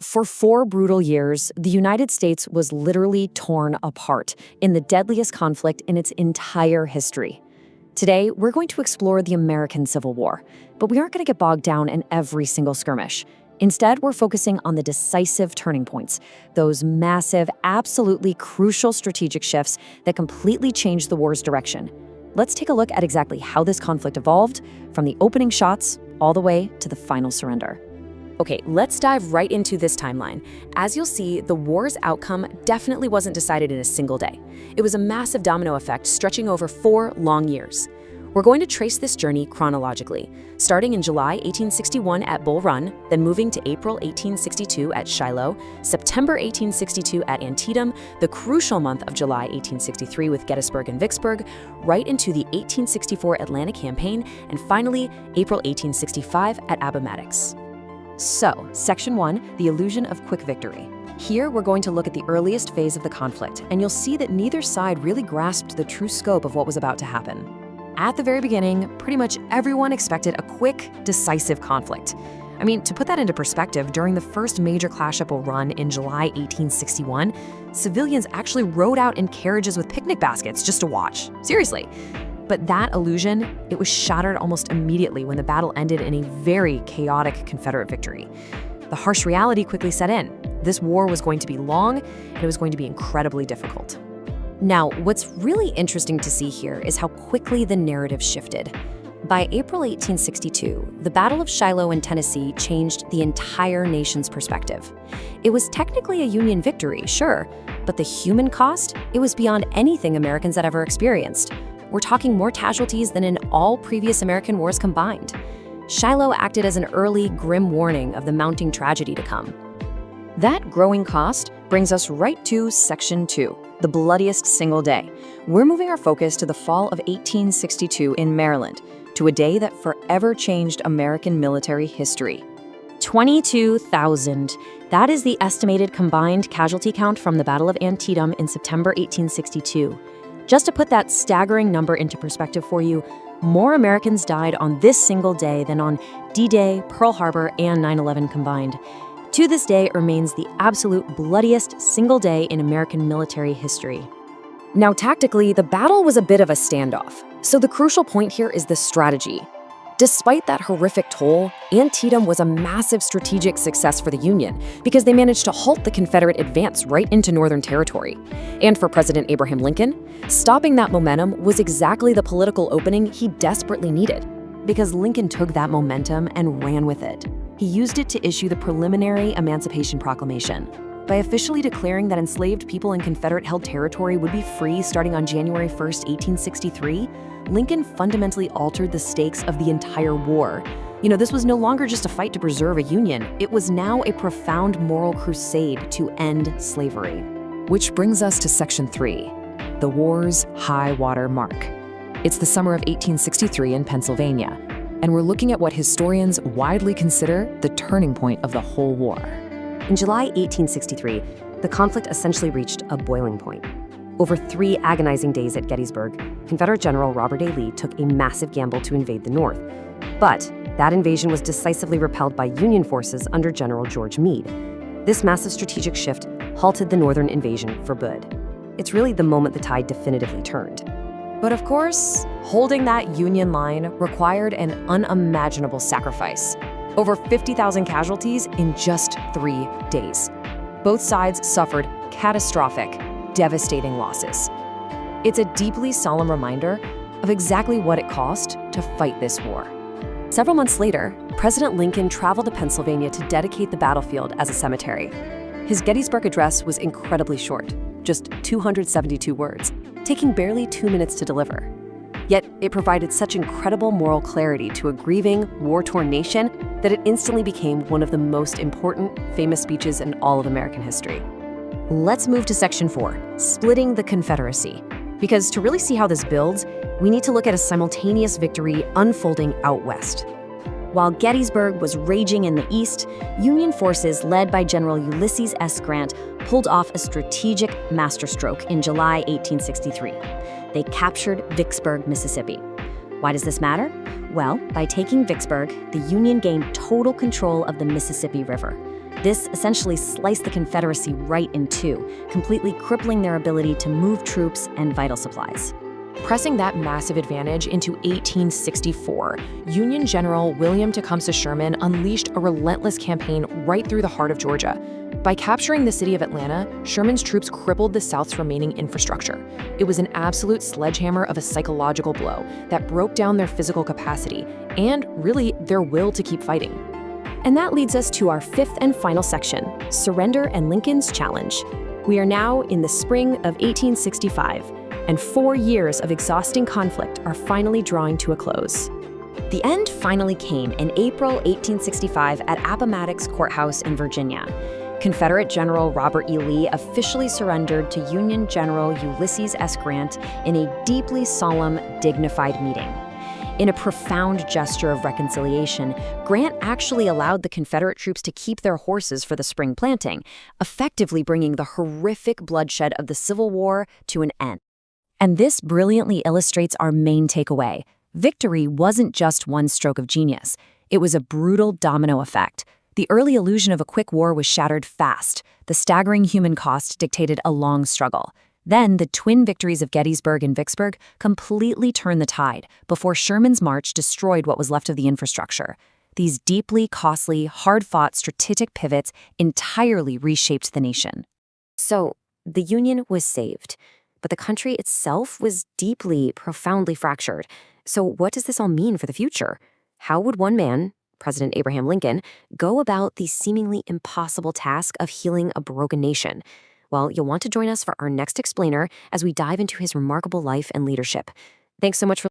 For 4 brutal years, the United States was literally torn apart in the deadliest conflict in its entire history. Today, we're going to explore the American Civil War, but we aren't going to get bogged down in every single skirmish. Instead, we're focusing on the decisive turning points, those massive, absolutely crucial strategic shifts that completely changed the war's direction. Let's take a look at exactly how this conflict evolved, from the opening shots all the way to the final surrender. Okay, let's dive right into this timeline. As you'll see, the war's outcome definitely wasn't decided in a single day. It was a massive domino effect stretching over 4 long years. We're going to trace this journey chronologically, starting in July 1861 at Bull Run, then moving to April 1862 at Shiloh, September 1862 at Antietam, the crucial month of July 1863 with Gettysburg and Vicksburg, right into the 1864 Atlanta campaign, and finally, April 1865 at Appomattox. So, Section 1, the illusion of quick victory. Here, we're going to look at the earliest phase of the conflict, and you'll see that neither side really grasped the true scope of what was about to happen. At the very beginning, pretty much everyone expected a quick, decisive conflict. I mean, to put that into perspective, during the first major clash at Bull Run in July 1861, civilians actually rode out in carriages with picnic baskets just to watch. Seriously. But that illusion, it was shattered almost immediately when the battle ended in a very chaotic Confederate victory. The harsh reality quickly set in. This war was going to be long, and it was going to be incredibly difficult. Now, what's really interesting to see here is how quickly the narrative shifted. By April 1862, the Battle of Shiloh in Tennessee changed the entire nation's perspective. It was technically a Union victory, sure, but the human cost, it was beyond anything Americans had ever experienced. We're talking more casualties than in all previous American wars combined. Shiloh acted as an early, grim warning of the mounting tragedy to come. That growing cost brings us right to Section 2, the bloodiest single day. We're moving our focus to the fall of 1862 in Maryland, to a day that forever changed American military history. 22,000. That is the estimated combined casualty count from the Battle of Antietam in September 1862. Just to put that staggering number into perspective for you, more Americans died on this single day than on D-Day, Pearl Harbor, and 9/11 combined. To this day, it remains the absolute bloodiest single day in American military history. Now, tactically, the battle was a bit of a standoff, so the crucial point here is the strategy. Despite that horrific toll, Antietam was a massive strategic success for the Union because they managed to halt the Confederate advance right into Northern Territory. And for President Abraham Lincoln, stopping that momentum was exactly the political opening he desperately needed, because Lincoln took that momentum and ran with it. He used it to issue the preliminary Emancipation Proclamation. By officially declaring that enslaved people in Confederate-held territory would be free starting on January 1st, 1863, Lincoln fundamentally altered the stakes of the entire war. This was no longer just a fight to preserve a union. It was now a profound moral crusade to end slavery. Which brings us to Section 3, the war's high water mark. It's the summer of 1863 in Pennsylvania, and we're looking at what historians widely consider the turning point of the whole war. In July 1863, the conflict essentially reached a boiling point. Over 3 agonizing days at Gettysburg, Confederate General Robert A. Lee took a massive gamble to invade the North. But that invasion was decisively repelled by Union forces under General George Meade. This massive strategic shift halted the Northern invasion for good. It's really the moment the tide definitively turned. But of course, holding that Union line required an unimaginable sacrifice. Over 50,000 casualties in just 3 days. Both sides suffered catastrophic, devastating losses. It's a deeply solemn reminder of exactly what it cost to fight this war. Several months later, President Lincoln traveled to Pennsylvania to dedicate the battlefield as a cemetery. His Gettysburg address was incredibly short, just 272 words, taking barely 2 minutes to deliver. Yet it provided such incredible moral clarity to a grieving, war-torn nation that it instantly became one of the most important, famous speeches in all of American history. Let's move to Section 4, splitting the Confederacy. Because to really see how this builds, we need to look at a simultaneous victory unfolding out west. While Gettysburg was raging in the east, Union forces led by General Ulysses S. Grant pulled off a strategic masterstroke in July 1863. They captured Vicksburg, Mississippi. Why does this matter? Well, by taking Vicksburg, the Union gained total control of the Mississippi River. This essentially sliced the Confederacy right in two, completely crippling their ability to move troops and vital supplies. Pressing that massive advantage into 1864, Union General William Tecumseh Sherman unleashed a relentless campaign right through the heart of Georgia. By capturing the city of Atlanta, Sherman's troops crippled the South's remaining infrastructure. It was an absolute sledgehammer of a psychological blow that broke down their physical capacity and, really, their will to keep fighting. And that leads us to our fifth and final section, Surrender and Lincoln's Challenge. We are now in the spring of 1865, and 4 years of exhausting conflict are finally drawing to a close. The end finally came in April 1865 at Appomattox Courthouse in Virginia. Confederate General Robert E. Lee officially surrendered to Union General Ulysses S. Grant in a deeply solemn, dignified meeting. In a profound gesture of reconciliation, Grant actually allowed the Confederate troops to keep their horses for the spring planting, effectively bringing the horrific bloodshed of the Civil War to an end. And this brilliantly illustrates our main takeaway. Victory wasn't just one stroke of genius. It was a brutal domino effect. The early illusion of a quick war was shattered fast. The staggering human cost dictated a long struggle. Then, the twin victories of Gettysburg and Vicksburg completely turned the tide before Sherman's march destroyed what was left of the infrastructure. These deeply costly, hard-fought strategic pivots entirely reshaped the nation. So, the Union was saved, but the country itself was deeply, profoundly fractured. So what does this all mean for the future? How would one man, President Abraham Lincoln, go about the seemingly impossible task of healing a broken nation? Well, you'll want to join us for our next explainer as we dive into his remarkable life and leadership. Thanks so much for